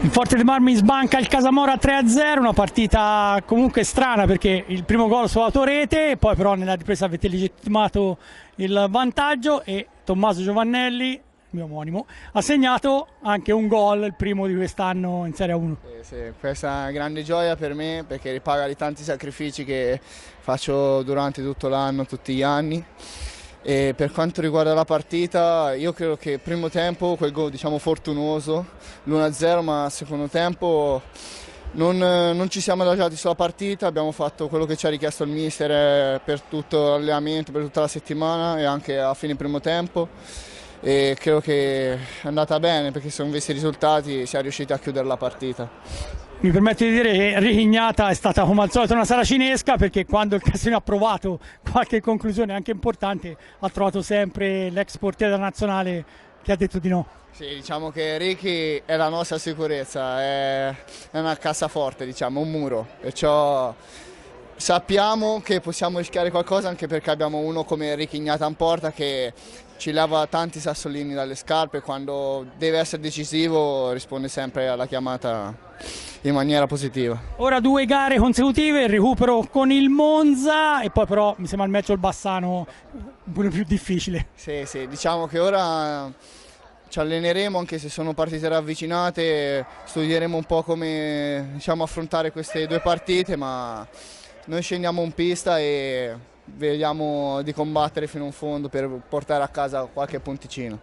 Il Forte dei Marmi sbanca il Casamora 3-0, una partita comunque strana perché il primo gol su autorete, poi però nella ripresa avete legittimato il vantaggio e Tommaso Giovannelli, il mio omonimo, ha segnato anche un gol, il primo di quest'anno in Serie 1. Sì, questa è una grande gioia per me perché ripaga di tanti sacrifici che faccio durante tutto l'anno, tutti gli anni. E per quanto riguarda la partita, io credo che il primo tempo, quel gol diciamo fortunoso, l'1-0, ma al secondo tempo non ci siamo adagiati sulla partita, abbiamo fatto quello che ci ha richiesto il mister per tutto l'allenamento, per tutta la settimana e anche a fine primo tempo. E credo che è andata bene perché sono questi risultati siamo riusciti a chiudere la partita. Mi permetto di dire che Rignata è stata come al solito una saracinesca perché quando il Cassino ha provato qualche conclusione anche importante ha trovato sempre l'ex portiere della nazionale che ha detto di no. Sì, diciamo che Ricky è la nostra sicurezza, è una cassaforte, diciamo, un muro, perciò sappiamo che possiamo rischiare qualcosa anche perché abbiamo uno come Ricky Ignata in porta che ci leva tanti sassolini dalle scarpe, quando deve essere decisivo risponde sempre alla chiamata in maniera positiva. Ora 2 gare consecutive, il recupero con il Monza e poi però mi sembra il match al Bassano pure più difficile. Sì, diciamo che ora ci alleneremo anche se sono partite ravvicinate, studieremo un po' come diciamo, affrontare queste due partite, ma noi scendiamo in pista e vediamo di combattere fino in fondo per portare a casa qualche punticino.